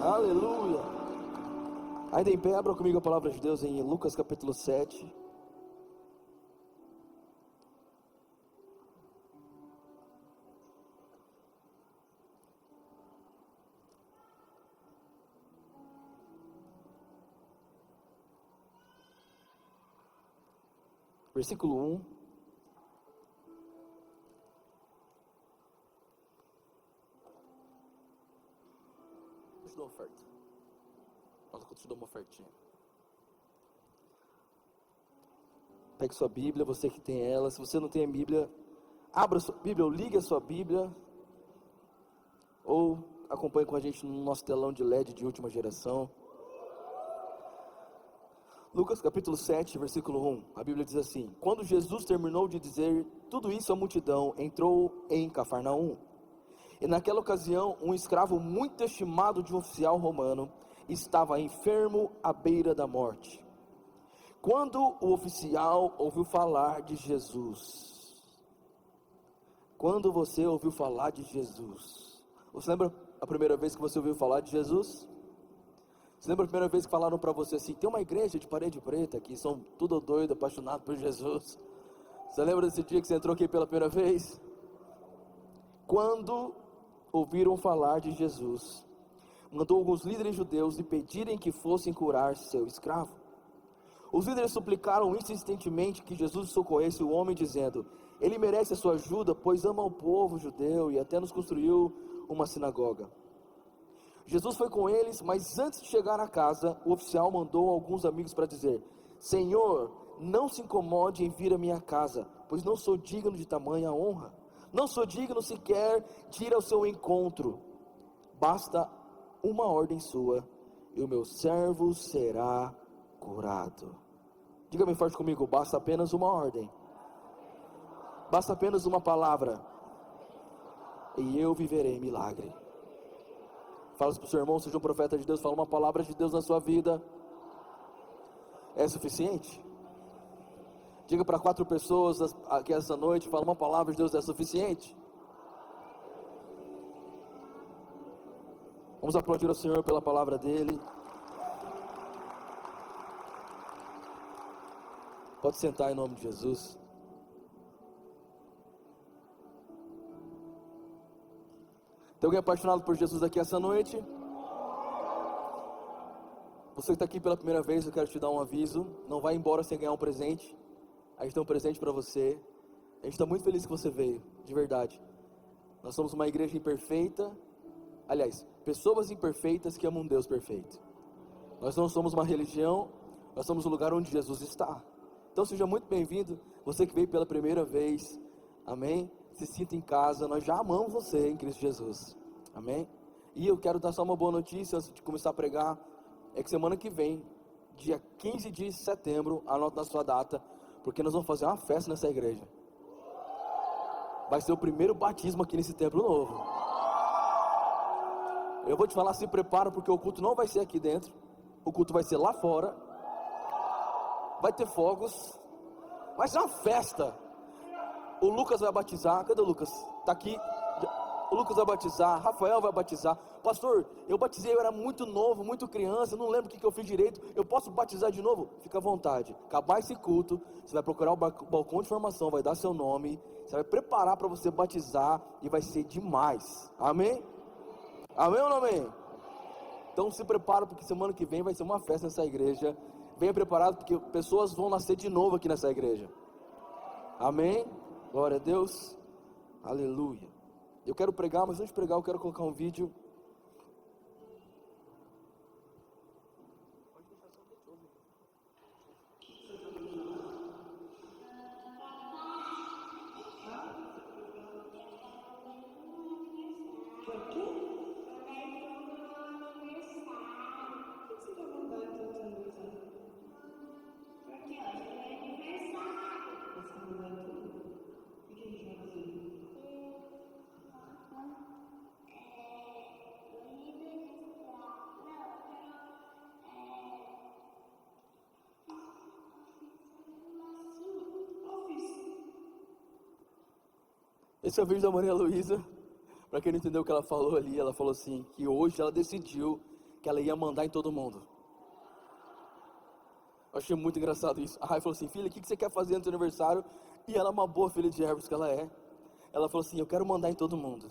Aleluia. Ainda em pé, abra comigo a palavra de Deus em Lucas capítulo 7. Versículo 1. Eu te dou uma oferta. Nossa, eu te dou uma ofertinha. Pegue sua Bíblia, você que tem ela. Se você não tem a Bíblia, abra sua Bíblia ou ligue a sua Bíblia. Ou acompanhe com a gente no nosso telão de LED de última geração. Lucas capítulo 7, versículo 1, a Bíblia diz assim: Quando Jesus terminou de dizer tudo isso à multidão, entrou em Cafarnaum. E naquela ocasião, um escravo muito estimado de um oficial romano estava enfermo à beira da morte. Quando o oficial ouviu falar de Jesus, quando você ouviu falar de Jesus, você lembra a primeira vez que você ouviu falar de Jesus? Você lembra a primeira vez que falaram para você assim: tem uma igreja de parede preta que são tudo doido, apaixonado por Jesus? Você lembra desse dia que você entrou aqui pela primeira vez? Quando ouviram falar de Jesus, mandou alguns líderes judeus lhe pedirem que fossem curar seu escravo. Os líderes suplicaram insistentemente que Jesus socorresse o homem, dizendo: ele merece a sua ajuda, pois ama o povo judeu e até nos construiu uma sinagoga. Jesus foi com eles, mas antes de chegar à casa, o oficial mandou alguns amigos para dizer: Senhor, não se incomode em vir à minha casa, pois não sou digno de tamanha honra. Não sou digno sequer de ir ao seu encontro. Basta uma ordem sua, e o meu servo será curado. Diga bem forte comigo: basta apenas uma ordem. Basta apenas uma palavra, e eu viverei milagre. Fala para o seu irmão, seja um profeta de Deus, fala uma palavra de Deus na sua vida. É suficiente? Diga para 4 pessoas aqui essa noite, fala uma palavra de Deus, é suficiente? Vamos aplaudir ao Senhor pela palavra dele. Pode sentar em nome de Jesus. Tem alguém apaixonado por Jesus aqui essa noite? Você que está aqui pela primeira vez, eu quero te dar um aviso. Não vai embora sem ganhar um presente. A gente tem um presente para você. A gente está muito feliz que você veio, de verdade. Nós somos uma igreja imperfeita. Aliás, pessoas imperfeitas que amam um Deus perfeito. Nós não somos uma religião, nós somos o lugar onde Jesus está. Então seja muito bem-vindo, você que veio pela primeira vez. Amém? Se sinta em casa, nós já amamos você em Cristo Jesus. Amém? E eu quero dar só uma boa notícia antes de começar a pregar. É que semana que vem, dia 15 de setembro, anota na sua data, porque nós vamos fazer uma festa nessa igreja. Vai ser o primeiro batismo aqui nesse templo novo. Eu vou te falar, se prepara, porque o culto não vai ser aqui dentro. O culto vai ser lá fora. Vai ter fogos. Vai ser uma festa. O Lucas vai batizar. Cadê o Lucas? Tá aqui. O Lucas vai batizar. Rafael vai batizar. Pastor, eu batizei, eu era muito novo, muito criança, não lembro o que eu fiz direito. Eu posso batizar de novo? Fica à vontade. Acabar esse culto, você vai procurar o balcão de formação, vai dar seu nome, você vai preparar para você batizar e vai ser demais. Amém? Amém ou não amém? Então se prepara, porque semana que vem vai ser uma festa nessa igreja. Venha preparado, porque pessoas vão nascer de novo aqui nessa igreja. Amém? Glória a Deus. Aleluia. Eu quero pregar, mas antes de pregar eu quero colocar um vídeo. Esse é o vídeo da Maria Luísa. Para quem não entendeu o que ela falou ali, ela falou assim, que hoje ela decidiu que ela ia mandar em todo mundo. Eu achei muito engraçado isso. A Rai falou assim: filha, o que você quer fazer no seu aniversário? E ela é uma boa filha de Herbert, que ela é. Ela falou assim: eu quero mandar em todo mundo.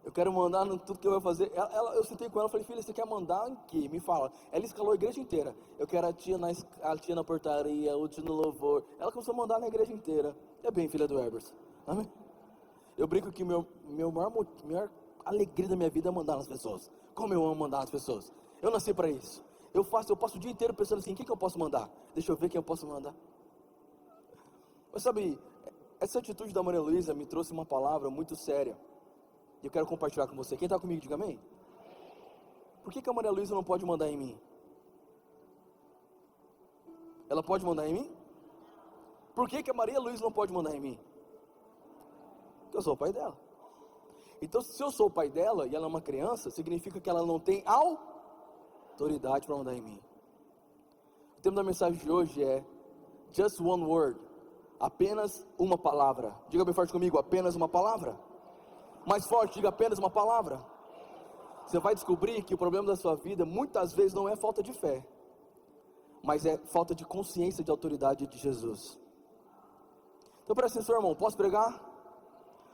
Eu quero mandar em tudo que eu vou fazer. Eu sentei com ela e falei: filha, você quer mandar em quê? Me fala. Ela escalou a igreja inteira. Eu quero a tia na portaria, o tio no louvor. Ela começou a mandar na igreja inteira. É bem, filha do Herbert. Amém? Eu brinco que maior alegria da minha vida é mandar nas pessoas. Como eu amo mandar nas pessoas. Eu nasci para isso. Eu passo o dia inteiro pensando assim: quem que eu posso mandar? Deixa eu ver quem eu posso mandar. Mas sabe, essa atitude da Maria Luísa me trouxe uma palavra muito séria. E eu quero compartilhar com você. Quem está comigo, diga amém. Por que a Maria Luísa não pode mandar em mim? Ela pode mandar em mim? Por que a Maria Luísa não pode mandar em mim? Porque eu sou o pai dela. Então, se eu sou o pai dela e ela é uma criança, significa que ela não tem autoridade para mandar em mim. O tema da mensagem de hoje é Just one word. Apenas uma palavra. Diga bem forte comigo: apenas uma palavra. Mais forte, diga: apenas uma palavra. Você vai descobrir que o problema da sua vida muitas vezes não é falta de fé, mas é falta de consciência de autoridade de Jesus. Então presta atenção, irmão. Posso pregar?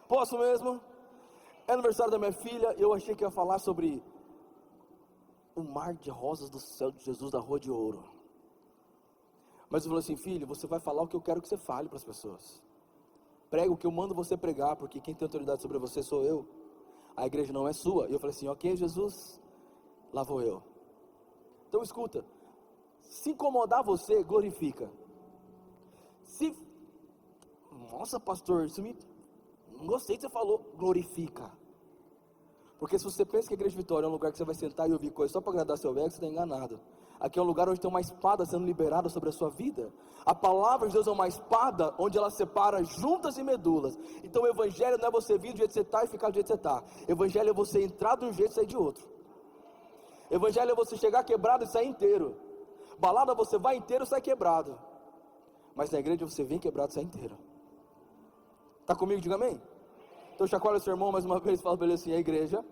Posso mesmo? É aniversário da minha filha. Eu achei que ia falar sobre o mar de rosas do céu de Jesus da Rua de Ouro. Mas eu falei assim: filho, você vai falar o que eu quero que você fale para as pessoas. Prega o que eu mando você pregar, porque quem tem autoridade sobre você sou eu. A igreja não é sua. E eu falei assim: ok, Jesus, lá vou eu. Então escuta, se incomodar você, glorifica. Nossa, pastor, não gostei que você falou, glorifica. Porque se você pensa que a Igreja Vitória é um lugar que você vai sentar e ouvir coisas só para agradar seu ego, você está enganado. Aqui é um lugar onde tem uma espada sendo liberada sobre a sua vida. A palavra de Deus é uma espada onde ela separa juntas e medulas. Então o evangelho não é você vir do jeito que você está e ficar do jeito que você está. Evangelho é você entrar de um jeito e sair de outro. Evangelho é você chegar quebrado e sair inteiro. Balada você vai inteiro e sai quebrado. Mas na igreja você vem quebrado e sai inteiro. Está comigo? Diga amém. Então chacoalha o seu irmão mais uma vez e fala para ele assim: a igreja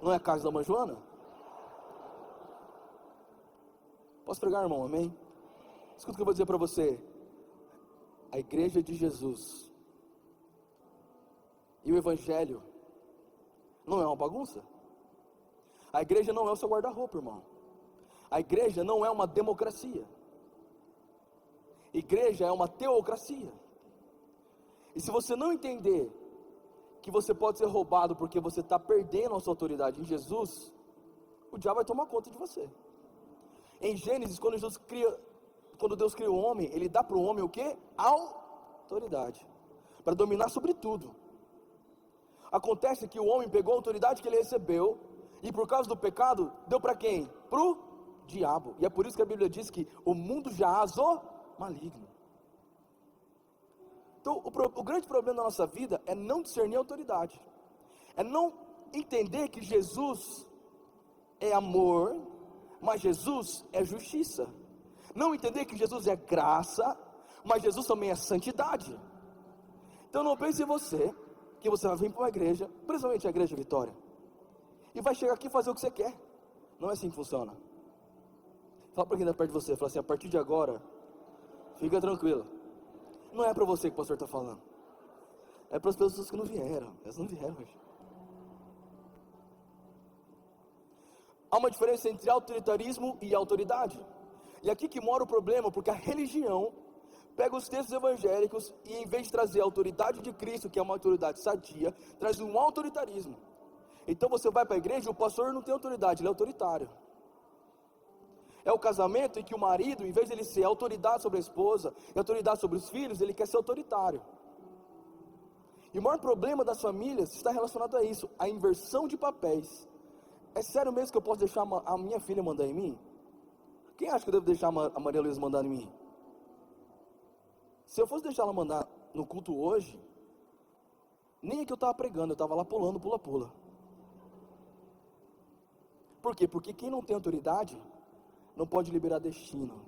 não é a casa da mãe Joana? Posso pregar, irmão? Amém? Escuta o que eu vou dizer para você. A igreja de Jesus e o evangelho não é uma bagunça. A igreja não é o seu guarda-roupa, irmão. A igreja não é uma democracia. Igreja é uma teocracia. E se você não entender que você pode ser roubado porque você está perdendo a sua autoridade em Jesus, o diabo vai tomar conta de você. Em Gênesis, quando Deus cria o homem, Ele dá para o homem o quê? Autoridade, para dominar sobre tudo. Acontece que o homem pegou a autoridade que ele recebeu, e por causa do pecado, deu para quem? Para o diabo. E é por isso que a Bíblia diz que o mundo jaz o maligno. Então o grande problema da nossa vida é não discernir a autoridade, é não entender que Jesus é amor, mas Jesus é justiça. Não entender que Jesus é graça, mas Jesus também é santidade. Então não pense em você, que você vai vir para uma igreja, principalmente a Igreja Vitória, e vai chegar aqui e fazer o que você quer. Não é assim que funciona. Fala para quem está perto de você, fala assim: a partir de agora, fica tranquilo. Não é para você que o pastor está falando, é para as pessoas que não vieram. Elas não vieram hoje. Há uma diferença entre autoritarismo e autoridade. E aqui que mora o problema, porque a religião pega os textos evangélicos e, em vez de trazer a autoridade de Cristo, que é uma autoridade sadia, traz um autoritarismo. Então você vai para a igreja e o pastor não tem autoridade, ele é autoritário. É o casamento em que o marido, em vez de ele ser autoridade sobre a esposa e autoridade sobre os filhos, ele quer ser autoritário. E o maior problema das famílias está relacionado a isso, a inversão de papéis. É sério mesmo que eu posso deixar a minha filha mandar em mim? Quem acha que eu devo deixar a Maria Luísa mandar em mim? Se eu fosse deixar ela mandar no culto hoje, nem é que eu estava pregando, eu estava lá pulando, pula-pula. Por quê? Porque quem não tem autoridade não pode liberar destino.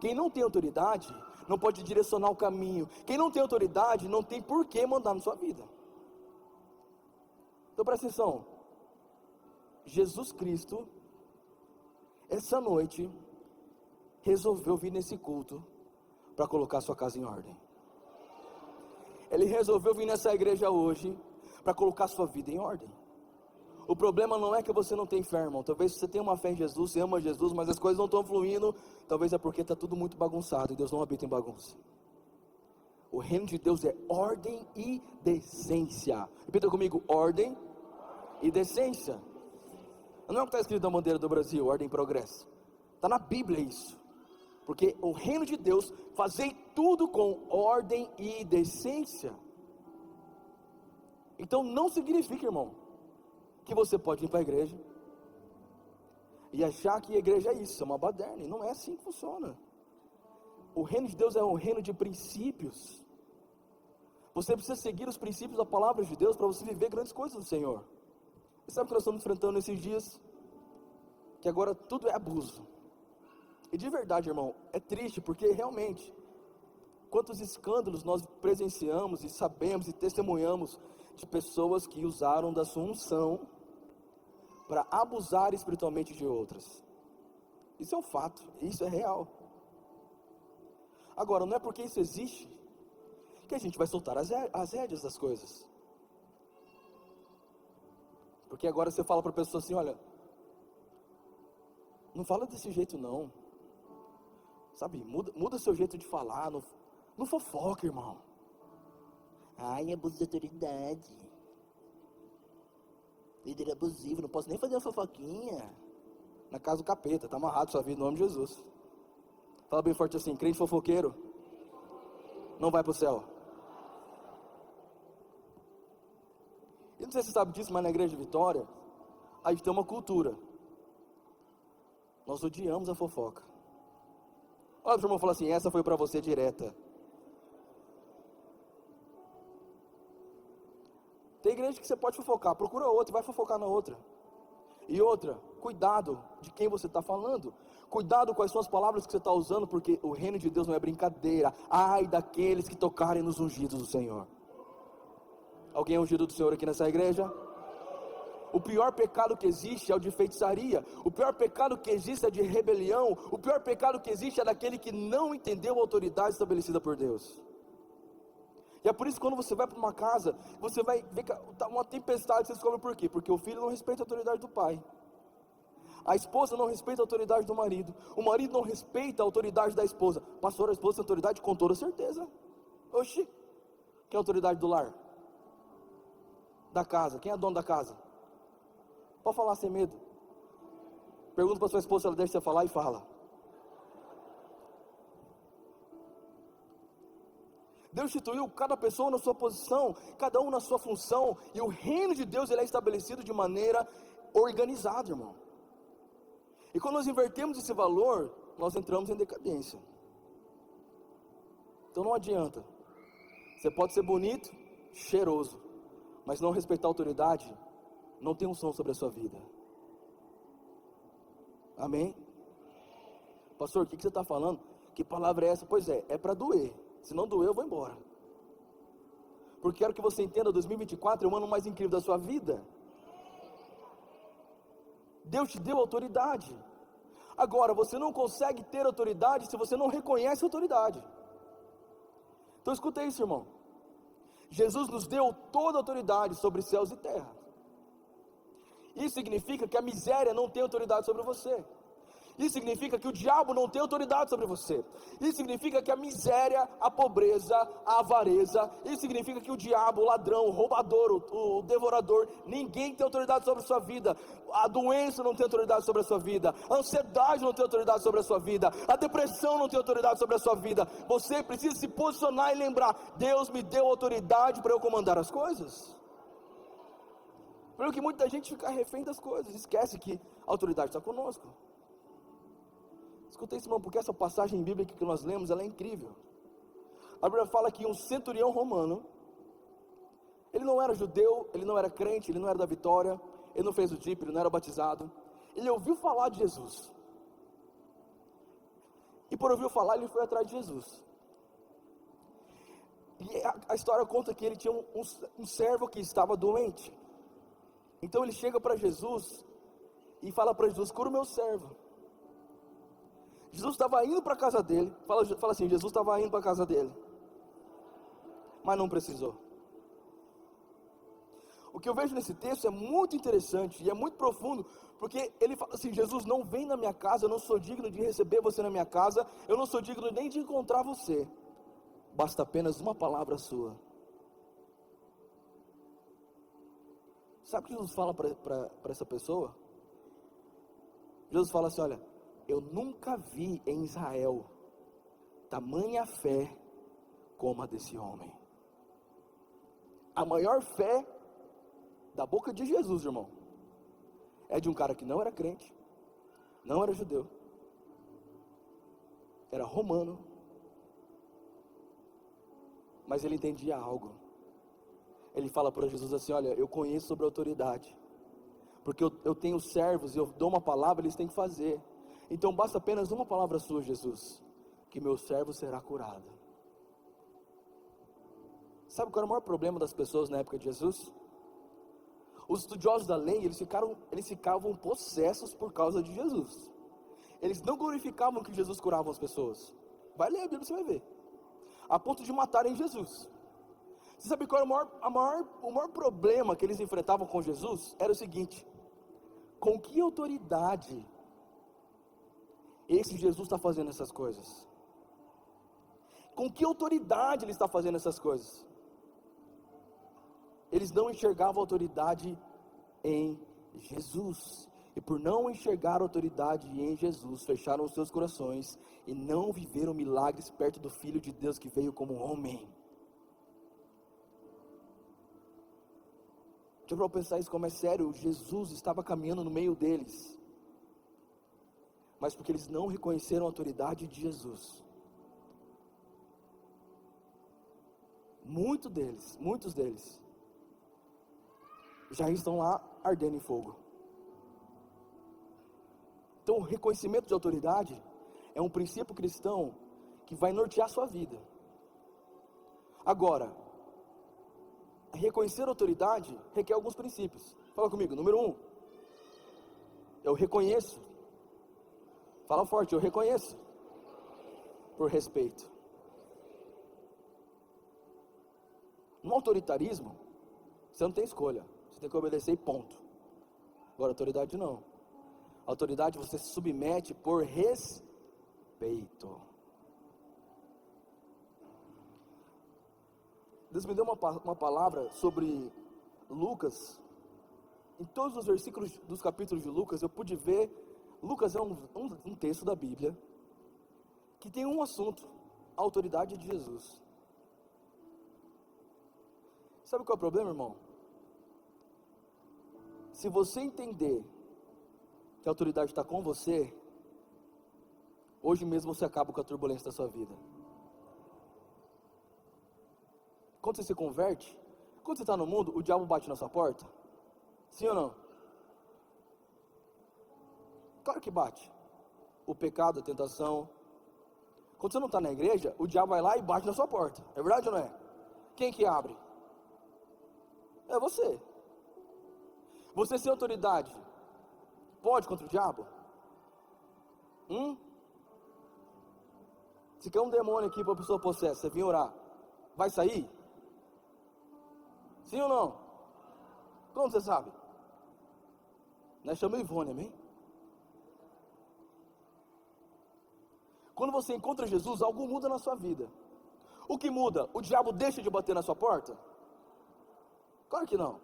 Quem não tem autoridade não pode direcionar o caminho. Quem não tem autoridade não tem por que mandar na sua vida. Então presta atenção. Jesus Cristo, essa noite, resolveu vir nesse culto para colocar sua casa em ordem. Ele resolveu vir nessa igreja hoje para colocar sua vida em ordem. O problema não é que você não tem fé, irmão. Talvez você tenha uma fé em Jesus, você ama Jesus, mas as coisas não estão fluindo. Talvez é porque está tudo muito bagunçado e Deus não habita em bagunça. O reino de Deus é ordem e decência. Repita comigo: ordem e decência. Não é o que está escrito na bandeira do Brasil, ordem e progresso. Está na Bíblia isso. Porque o reino de Deus, fazei tudo com ordem e decência. Então não significa, irmão, que você pode ir para a igreja e achar que a igreja é isso, é uma baderna. Não é assim que funciona. O reino de Deus é um reino de princípios. Você precisa seguir os princípios da palavra de Deus para você viver grandes coisas do Senhor. E sabe o que nós estamos enfrentando nesses dias? Que agora tudo é abuso. E de verdade, irmão, é triste, porque realmente, quantos escândalos nós presenciamos e sabemos e testemunhamos de pessoas que usaram da sua unção para abusar espiritualmente de outras. Isso é um fato, isso é real. Agora, não é porque isso existe que a gente vai soltar as rédeas das coisas. Porque agora você fala para a pessoa assim: olha, não fala desse jeito não, sabe, muda seu jeito de falar, não fofoca, irmão. Ai, abuso de autoridade, líder abusivo, não posso nem fazer uma fofoquinha. Na casa do capeta, está amarrado sua vida no nome de Jesus. Fala bem forte assim: crente fofoqueiro não vai para o céu. Eu não sei se você sabe disso, mas na igreja de Vitória a gente tem uma cultura. Nós odiamos a fofoca. Olha, o irmão fala assim: essa foi para você direta. Tem igreja que você pode fofocar, procura outra e vai fofocar na outra. E outra, cuidado de quem você está falando. Cuidado com as suas palavras que você está usando, porque o reino de Deus não é brincadeira. Ai daqueles que tocarem nos ungidos do Senhor. Alguém é ungido do Senhor aqui nessa igreja? O pior pecado que existe é o de feitiçaria. O pior pecado que existe é de rebelião. O pior pecado que existe é daquele que não entendeu a autoridade estabelecida por Deus. E é por isso que quando você vai para uma casa, você vai ver que está uma tempestade. Você descobre por quê? Porque o filho não respeita a autoridade do pai. A esposa não respeita a autoridade do marido. O marido não respeita a autoridade da esposa. Pastor, a esposa tem autoridade? Com toda certeza. Oxi, quem é a autoridade do lar? Da casa, quem é dono da casa? Pode falar sem medo. Pergunta para sua esposa se ela deixa você falar e fala. Deus instituiu cada pessoa na sua posição, cada um na sua função, e o reino de Deus ele é estabelecido de maneira organizada, irmão. E quando nós invertemos esse valor, nós entramos em decadência. Então não adianta. Você pode ser bonito, cheiroso, mas não respeitar a autoridade, não tem unção sobre a sua vida. Amém? Pastor, o que você está falando? Que palavra é essa? Pois é para doer. Se não doer, eu vou embora. Porque quero que você entenda, 2024 é o ano mais incrível da sua vida. Deus te deu autoridade. Agora, você não consegue ter autoridade se você não reconhece a autoridade. Então escuta isso, irmão. Jesus nos deu toda a autoridade sobre céus e terra. Isso significa que a miséria não tem autoridade sobre você. Isso significa que o diabo não tem autoridade sobre você. Isso significa que a miséria, a pobreza, a avareza, isso significa que o diabo, o ladrão, o roubador, o devorador, ninguém tem autoridade sobre a sua vida. A doença não tem autoridade sobre a sua vida. A ansiedade não tem autoridade sobre a sua vida. A depressão não tem autoridade sobre a sua vida. Você precisa se posicionar e lembrar: Deus me deu autoridade para eu comandar as coisas. Porque muita gente fica refém das coisas, esquece que a autoridade está conosco. Escuta isso, irmão, porque essa passagem bíblica que nós lemos, ela é incrível. A Bíblia fala que um centurião romano, ele não era judeu, ele não era crente, ele não era da Vitória, ele não fez o DIP, ele não era batizado. Ele ouviu falar de Jesus. E por ouvir falar, ele foi atrás de Jesus. E a história conta que ele tinha um servo que estava doente. Então ele chega para Jesus e fala para Jesus: cura o meu servo. Jesus estava indo para a casa dele, fala assim, Jesus estava indo para a casa dele, mas não precisou. O que eu vejo nesse texto é muito interessante e é muito profundo, porque ele fala assim: Jesus, não vem na minha casa, eu não sou digno de receber você na minha casa, eu não sou digno nem de encontrar você, basta apenas uma palavra sua. Sabe o que Jesus fala para essa pessoa? Jesus fala assim: olha, eu nunca vi em Israel tamanha fé como a desse homem. A maior fé da boca de Jesus, irmão, é de um cara que não era crente, não era judeu, era romano, mas ele entendia algo. Ele fala para Jesus assim: olha, eu conheço sobre a autoridade, porque eu tenho servos, eu dou uma palavra, eles têm que fazer. Então basta apenas uma palavra sua, Jesus, que meu servo será curado. Sabe qual era o maior problema das pessoas na época de Jesus? Os estudiosos da lei, eles ficavam possessos por causa de Jesus. Eles não glorificavam que Jesus curava as pessoas. Vai ler a Bíblia, você vai ver. A ponto de matarem Jesus. Você sabe qual era o maior problema que eles enfrentavam com Jesus? Era o seguinte: com que autoridade esse Jesus está fazendo essas coisas? Com que autoridade ele está fazendo essas coisas? Eles não enxergavam autoridade em Jesus, e por não enxergar autoridade em Jesus, fecharam os seus corações, e não viveram milagres perto do Filho de Deus que veio como homem. Deixa eu pensar isso como é sério. Jesus estava caminhando no meio deles, mas porque eles não reconheceram a autoridade de Jesus, muitos deles já estão lá ardendo em fogo. Então o reconhecimento de autoridade é um princípio cristão que vai nortear a sua vida. Agora, reconhecer a autoridade requer alguns princípios. Fala comigo. Número 1, eu reconheço. Fala forte, eu reconheço. Por respeito. No autoritarismo, você não tem escolha, você tem que obedecer e ponto. Agora, autoridade não. Autoridade você se submete por respeito. Deus me deu uma palavra sobre Lucas. Em todos os versículos dos capítulos de Lucas, eu pude ver. Lucas é um texto da Bíblia que tem um assunto: a autoridade de Jesus. Sabe qual é o problema, irmão? Se você entender que a autoridade está com você, hoje mesmo você acaba com a turbulência da sua vida. Quando você se converte, quando você está no mundo, o diabo bate na sua porta? Sim ou não? Claro que bate. O pecado, a tentação. Quando você não está na igreja, o diabo vai lá e bate na sua porta. É verdade ou não é? Quem que abre? É você. Você sem autoridade pode contra o diabo? Se quer um demônio aqui para a pessoa possessa, você vir orar, vai sair? Sim ou não? Como você sabe? Nós chamamos Ivone, amém? Quando você encontra Jesus, algo muda na sua vida. O que muda? O diabo deixa de bater na sua porta? Claro que não.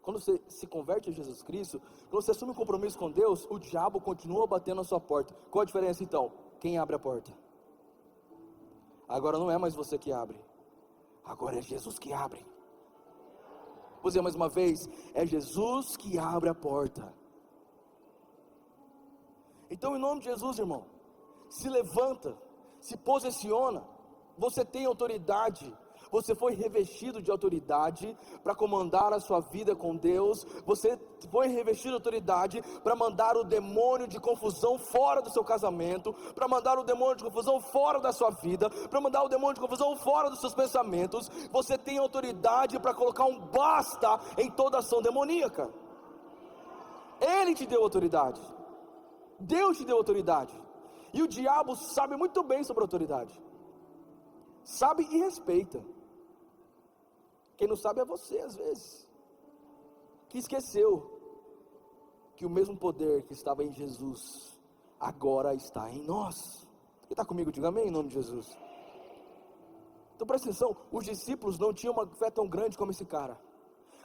Quando você se converte a Jesus Cristo, quando você assume um compromisso com Deus, o diabo continua batendo na sua porta. Qual a diferença então? Quem abre a porta? Agora não é mais você que abre, agora é Jesus que abre. Vou dizer mais uma vez, é Jesus que abre a porta. Então, em nome de Jesus, irmão, se levanta, se posiciona. Você tem autoridade. Você foi revestido de autoridade para comandar a sua vida com Deus. Você foi revestido de autoridade para mandar o demônio de confusão fora do seu casamento, para mandar o demônio de confusão fora da sua vida, para mandar o demônio de confusão fora dos seus pensamentos. Você tem autoridade para colocar um basta em toda ação demoníaca. Ele te deu autoridade. Deus te deu autoridade. E o diabo sabe muito bem sobre a autoridade. Sabe e respeita. Quem não sabe é você, às vezes, que esqueceu que o mesmo poder que estava em Jesus agora está em nós. Quem está comigo, diga amém em nome de Jesus. Então presta atenção, os discípulos não tinham uma fé tão grande como esse cara.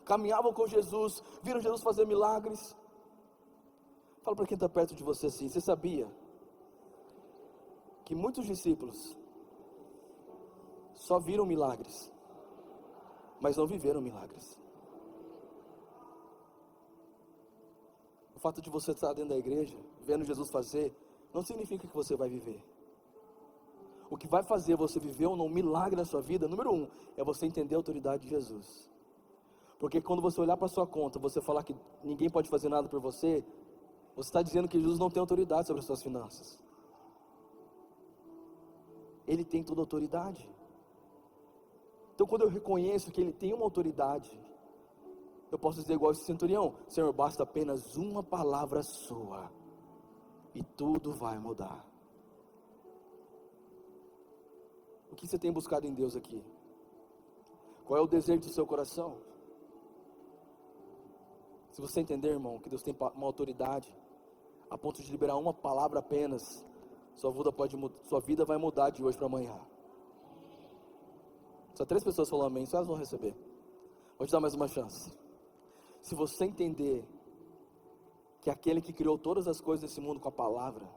Caminhavam com Jesus, viram Jesus fazer milagres. Fala para quem está perto de você assim, você sabia que muitos discípulos só viram milagres, mas não viveram milagres? O fato de você estar dentro da igreja, vendo Jesus fazer, não significa que você vai viver. O que vai fazer você viver ou não um milagre na sua vida, número 1, é você entender a autoridade de Jesus. Porque quando você olhar para a sua conta, você falar que ninguém pode fazer nada por você, você está dizendo que Jesus não tem autoridade sobre as suas finanças. Ele tem toda a autoridade. Então quando eu reconheço que Ele tem uma autoridade, eu posso dizer igual esse centurião: Senhor, basta apenas uma palavra sua e tudo vai mudar. O que você tem buscado em Deus aqui? Qual é o desejo do seu coração? Se você entender, irmão, que Deus tem uma autoridade a ponto de liberar uma palavra apenas, sua vida vai mudar de hoje para amanhã. Só 3 pessoas falaram amém, só elas vão receber. Vou te dar mais uma chance. Se você entender que aquele que criou todas as coisas desse mundo com a palavra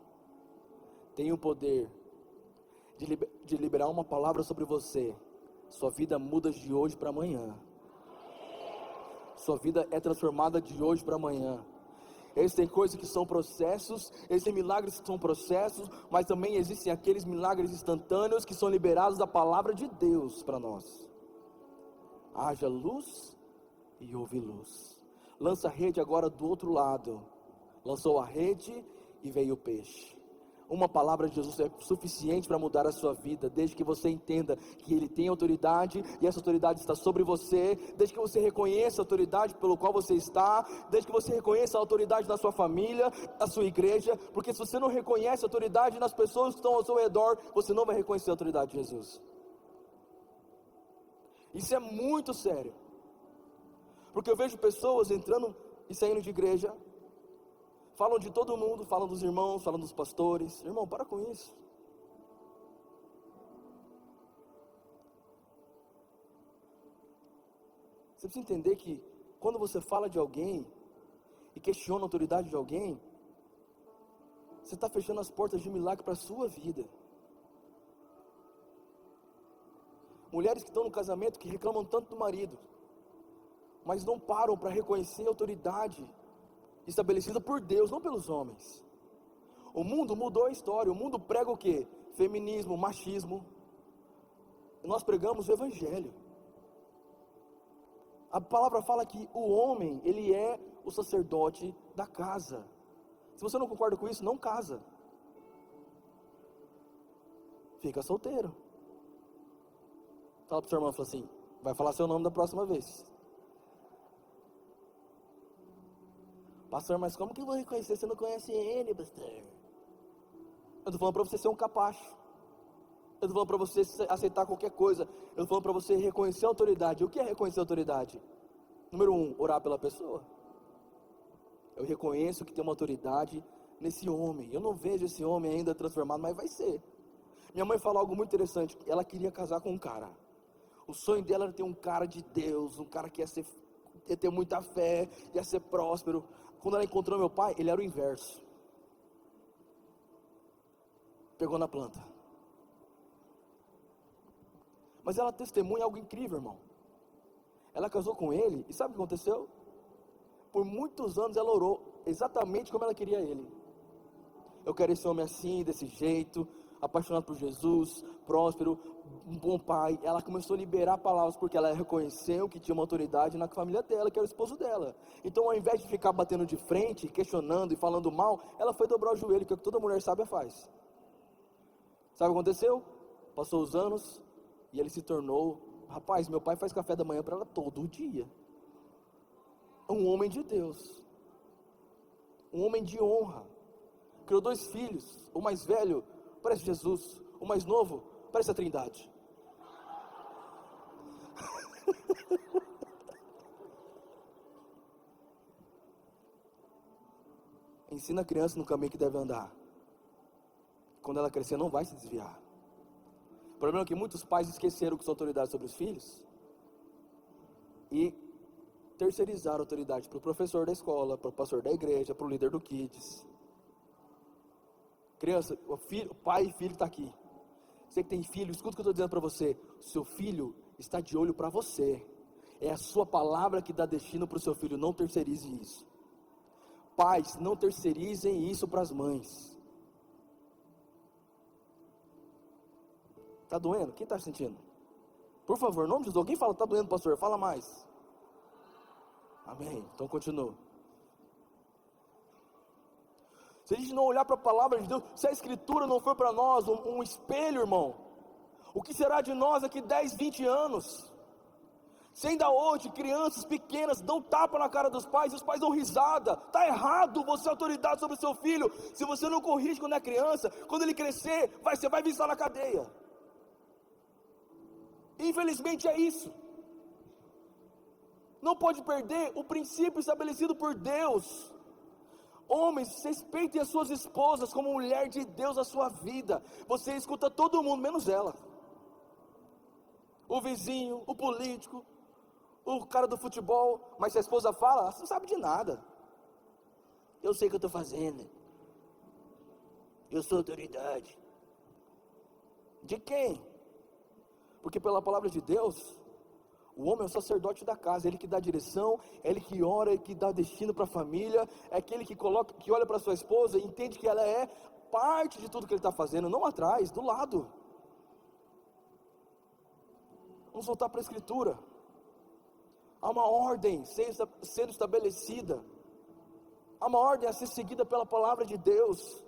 tem o poder de liberar uma palavra sobre você, sua vida muda de hoje para amanhã. Sua vida é transformada de hoje para amanhã. Existem coisas que são processos, existem milagres que são processos, mas também existem aqueles milagres instantâneos que são liberados da palavra de Deus para nós. Haja luz e houve luz. Lança a rede agora do outro lado. Lançou a rede e veio o peixe. Uma palavra de Jesus é suficiente para mudar a sua vida, desde que você entenda que Ele tem autoridade, e essa autoridade está sobre você, desde que você reconheça a autoridade pelo qual você está, desde que você reconheça a autoridade na sua família, na sua igreja, porque se você não reconhece a autoridade nas pessoas que estão ao seu redor, você não vai reconhecer a autoridade de Jesus. Isso é muito sério, porque eu vejo pessoas entrando e saindo de igreja, falam de todo mundo, falam dos irmãos, falam dos pastores. Irmão, para com isso. Você precisa entender que quando você fala de alguém e questiona a autoridade de alguém, você está fechando as portas de milagre para a sua vida. Mulheres que estão no casamento, que reclamam tanto do marido, mas não param para reconhecer a autoridade estabelecida por Deus, não pelos homens. O mundo mudou a história. O mundo prega o quê? Feminismo, machismo. Nós pregamos o evangelho. A palavra fala que o homem, ele é o sacerdote da casa. Se você não concorda com isso, não casa. Fica solteiro. Fala para o seu irmão, fala assim: vai falar seu nome da próxima vez. Pastor, mas como que eu vou reconhecer se eu não conhece ele, pastor? Eu estou falando para você ser um capacho. Eu estou falando para você aceitar qualquer coisa. Eu estou falando para você reconhecer a autoridade. O que é reconhecer a autoridade? Número 1, orar pela pessoa. Eu reconheço que tem uma autoridade nesse homem. Eu não vejo esse homem ainda transformado, mas vai ser. Minha mãe falou algo muito interessante. Ela queria casar com um cara. O sonho dela era ter um cara de Deus, um cara que ia ter muita fé, ia ser próspero. Quando ela encontrou meu pai, ele era o inverso. Pegou na planta. Mas ela testemunha algo incrível, irmão. Ela casou com ele, e sabe o que aconteceu? Por muitos anos ela orou exatamente como ela queria ele. Eu quero esse homem assim, desse jeito, apaixonado por Jesus, próspero, um bom pai. Ela começou a liberar palavras, porque ela reconheceu que tinha uma autoridade na família dela, que era o esposo dela. Então, ao invés de ficar batendo de frente, questionando e falando mal, ela foi dobrar o joelho, que é o que toda mulher sábia faz. Sabe o que aconteceu? Passou os anos e ele se tornou: rapaz, meu pai faz café da manhã para ela todo dia. Um homem de Deus. um homem de honra, criou 2 filhos, o mais velho parece Jesus, o mais novo parece a Trindade. Ensina a criança no caminho que deve andar. Quando ela crescer, não vai se desviar. O problema é que muitos pais esqueceram que são autoridade sobre os filhos e terceirizaram a autoridade para o professor da escola, para o pastor da igreja, para o líder do Kids. Criança, o pai e filho está aqui. Você que tem filho, escuta o que eu estou dizendo para você. O seu filho está de olho para você. É a sua palavra que dá destino para o seu filho. Não terceirize isso. Pais, não terceirizem isso para as mães. Está doendo? Quem está sentindo? Por favor, em nome de Jesus, alguém fala, está doendo, pastor? Fala mais. Amém. Então continua. Se a gente não olhar para a palavra de Deus, se a escritura não for para nós um espelho, irmão, o que será de nós daqui 10, 20 anos? Se ainda hoje crianças pequenas dão tapa na cara dos pais, e os pais dão risada, está errado você é autoridade sobre o seu filho. Se você não corrige quando é criança, quando ele crescer, você vai visar na cadeia. Infelizmente é isso. Não pode perder o princípio estabelecido por Deus. Homens, respeitem as suas esposas como mulher de Deus na sua vida. Você escuta todo mundo, menos ela. O vizinho, o político, o cara do futebol. Mas se a esposa fala, você não sabe de nada. Eu sei o que eu estou fazendo. Eu sou autoridade. De quem? Porque pela palavra de Deus, o homem é o sacerdote da casa, ele que dá direção, é ele que ora, ele que dá destino para a família, é aquele que olha para sua esposa e entende que ela é parte de tudo que ele está fazendo, não atrás, do lado. Vamos voltar para a escritura. Há uma ordem sendo estabelecida, há uma ordem a ser seguida pela palavra de Deus.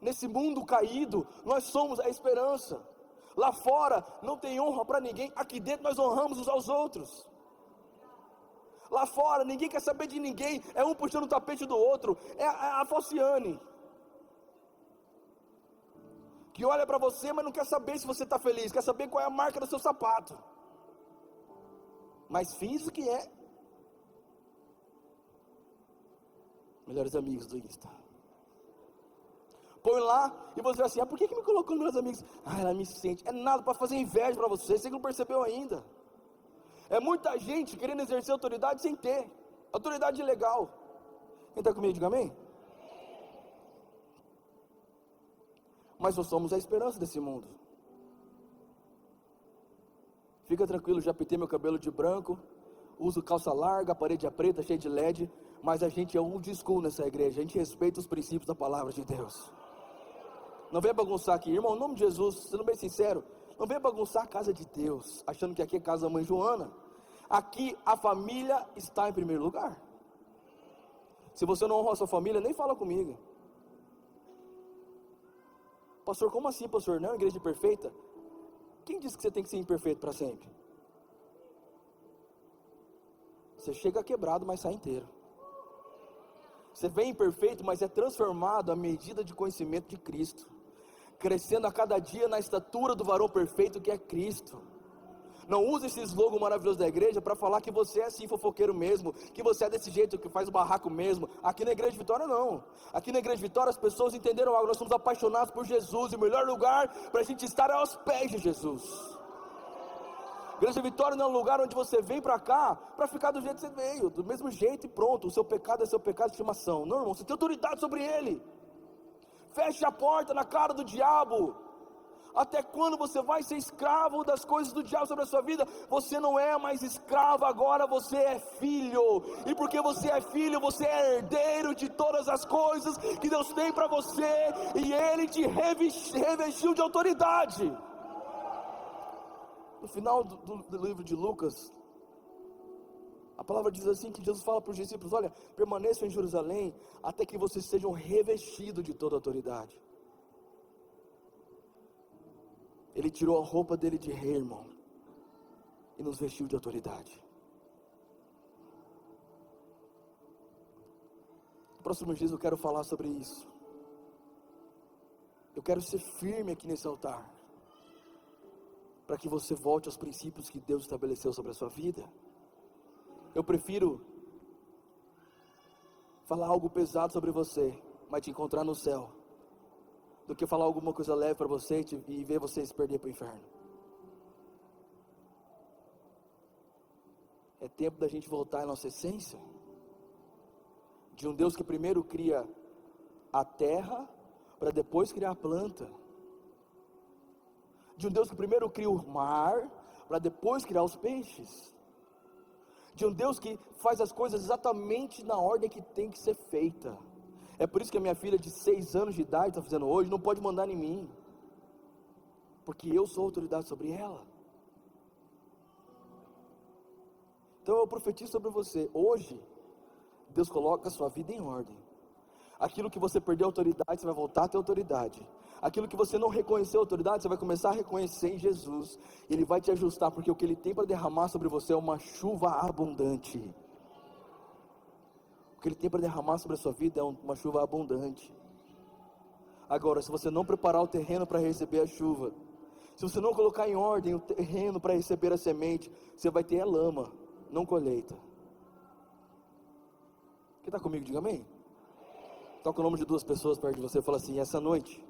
Nesse mundo caído, nós somos a esperança. Lá fora não tem honra para ninguém, aqui dentro nós honramos uns aos outros. Lá fora ninguém quer saber de ninguém, é um puxando o tapete do outro. É a Falciane, que olha para você, mas não quer saber se você está feliz, quer saber qual é a marca do seu sapato, mas finge que é. Melhores amigos do Insta. Põe lá e você vai assim, por que me colocou nos meus amigos? Ela me sente, é nada para fazer inveja para você que não percebeu ainda. É muita gente querendo exercer autoridade sem ter, autoridade legal. Quem está comigo, diga amém. Mas nós somos a esperança desse mundo. Fica tranquilo, já pintei meu cabelo de branco, uso calça larga, a parede é preta, cheia de LED, mas a gente é old school nessa igreja, a gente respeita os princípios da palavra de Deus. Não venha bagunçar aqui, irmão, em nome de Jesus, sendo bem sincero, não venha bagunçar a casa de Deus, achando que aqui é casa da mãe Joana. Aqui a família está em primeiro lugar. Se você não honra a sua família, nem fala comigo. Pastor, como assim, pastor? Não é uma igreja perfeita? Quem disse que você tem que ser imperfeito para sempre? Você chega quebrado, mas sai inteiro. Você vem imperfeito, mas é transformado à medida de conhecimento de Cristo, crescendo a cada dia na estatura do varão perfeito que é Cristo. Não use esse slogan maravilhoso da igreja para falar que você é assim fofoqueiro mesmo, que você é desse jeito, que faz o barraco mesmo. Aqui na Igreja de Vitória não. Aqui na Igreja de Vitória as pessoas entenderam algo, nós somos apaixonados por Jesus, e o melhor lugar para a gente estar é aos pés de Jesus. Igreja de Vitória não é um lugar onde você vem para cá para ficar do jeito que você veio, do mesmo jeito e pronto. O seu pecado é seu pecado de estimação. Não, irmão, você tem autoridade sobre ele. Feche a porta na cara do diabo. Até quando você vai ser escravo das coisas do diabo sobre a sua vida? Você não é mais escravo, agora você é filho. E porque você é filho, você é herdeiro de todas as coisas que Deus tem para você. E Ele te revestiu de autoridade. No final do livro de Lucas, a palavra diz assim, que Jesus fala para os discípulos: olha, permaneçam em Jerusalém até que vocês sejam revestidos de toda autoridade. Ele tirou a roupa dele de rei, irmão, e nos vestiu de autoridade. próximos dias eu quero falar sobre isso. Eu quero ser firme aqui nesse altar, para que você volte aos princípios que Deus estabeleceu sobre a sua vida. Eu prefiro falar algo pesado sobre você, mas te encontrar no céu, do que falar alguma coisa leve para você e ver você se perder para o inferno. É tempo da gente voltar à nossa essência, de um Deus que primeiro cria a terra, para depois criar a planta, de um Deus que primeiro cria o mar, para depois criar os peixes, de um Deus que faz as coisas exatamente na ordem que tem que ser feita. É por isso que a minha filha de 6 anos de idade está fazendo hoje, não pode mandar em mim, porque eu sou autoridade sobre ela. Então eu profetizo sobre você, hoje, Deus coloca a sua vida em ordem. Aquilo que você perdeu autoridade, você vai voltar a ter autoridade. Aquilo que você não reconheceu autoridade, você vai começar a reconhecer em Jesus. Ele vai te ajustar, porque o que Ele tem para derramar sobre você é uma chuva abundante. O que Ele tem para derramar sobre a sua vida é uma chuva abundante. Agora, se você não preparar o terreno para receber a chuva, se você não colocar em ordem o terreno para receber a semente, você vai ter a lama, não colheita. Quem está comigo, diga amém. Toca o nome de 2 pessoas perto de você e fala assim: essa noite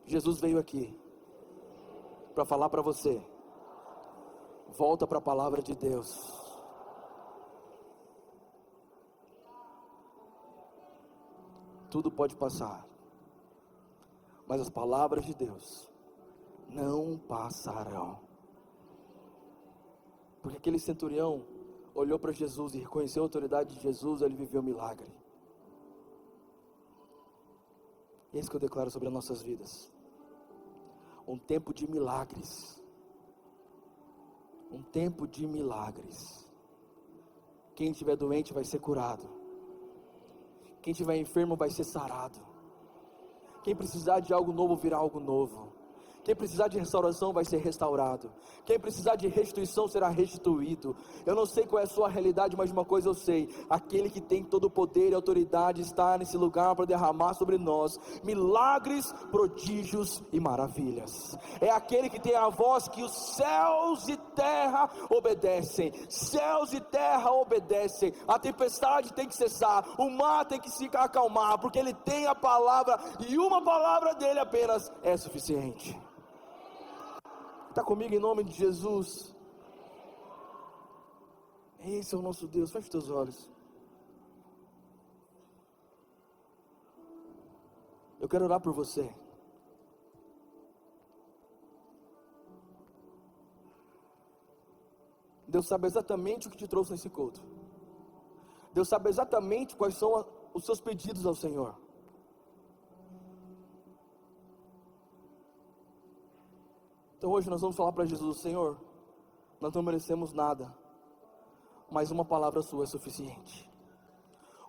Jesus veio aqui para falar para você, volta para a palavra de Deus. Tudo pode passar, mas as palavras de Deus não passarão. Porque aquele centurião olhou para Jesus e reconheceu a autoridade de Jesus, ele viveu um milagre. E é isso que eu declaro sobre as nossas vidas. Um tempo de milagres. Um tempo de milagres. Quem estiver doente vai ser curado. Quem estiver enfermo vai ser sarado. Quem precisar de algo novo virá algo novo. Quem precisar de restauração vai ser restaurado. Quem precisar de restituição será restituído. Eu não sei qual é a sua realidade, mas uma coisa eu sei: aquele que tem todo o poder e autoridade está nesse lugar para derramar sobre nós milagres, prodígios e maravilhas. É aquele que tem a voz que os céus e terra obedecem. Céus e terra obedecem. A tempestade tem que cessar, o mar tem que se acalmar, porque ele tem a palavra, e uma palavra dele apenas é suficiente. Está comigo em nome de Jesus? Esse é o nosso Deus. Feche os teus olhos. Eu quero orar por você. Deus sabe exatamente o que te trouxe nesse culto. Deus sabe exatamente quais são os seus pedidos ao Senhor. Então hoje nós vamos falar para Jesus: Senhor, nós não merecemos nada, mas uma palavra sua é suficiente.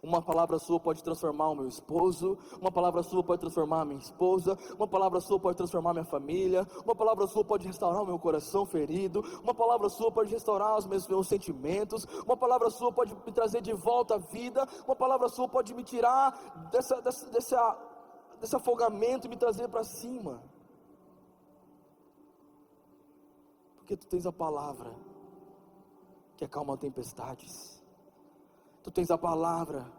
Uma palavra sua pode transformar o meu esposo, uma palavra sua pode transformar a minha esposa, uma palavra sua pode transformar a minha família, uma palavra sua pode restaurar o meu coração ferido, uma palavra sua pode restaurar os meus sentimentos, uma palavra sua pode me trazer de volta à vida, uma palavra sua pode me tirar desse afogamento e me trazer para cima. Porque tu tens a palavra que acalma tempestades. Tu tens a palavra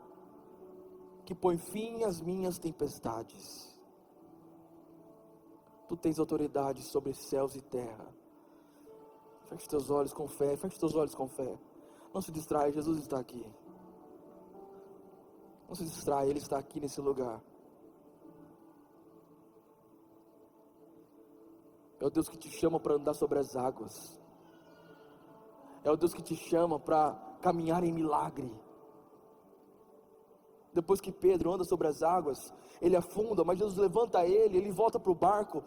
que põe fim às minhas tempestades. Tu tens autoridade sobre céus e terra. Feche teus olhos com fé, feche teus olhos com fé. Não se distraia, Jesus está aqui. Não se distraia, Ele está aqui nesse lugar. É o Deus que te chama para andar sobre as águas. É o Deus que te chama para caminhar em milagre. Depois que Pedro anda sobre as águas, ele afunda, mas Jesus levanta ele, ele volta para o barco.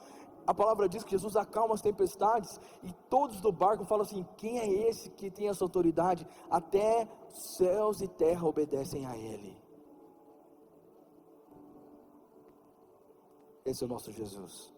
A palavra diz que Jesus acalma as tempestades, e todos do barco falam assim: quem é esse que tem essa autoridade? Até céus e terra obedecem a Ele. Esse é o nosso Jesus.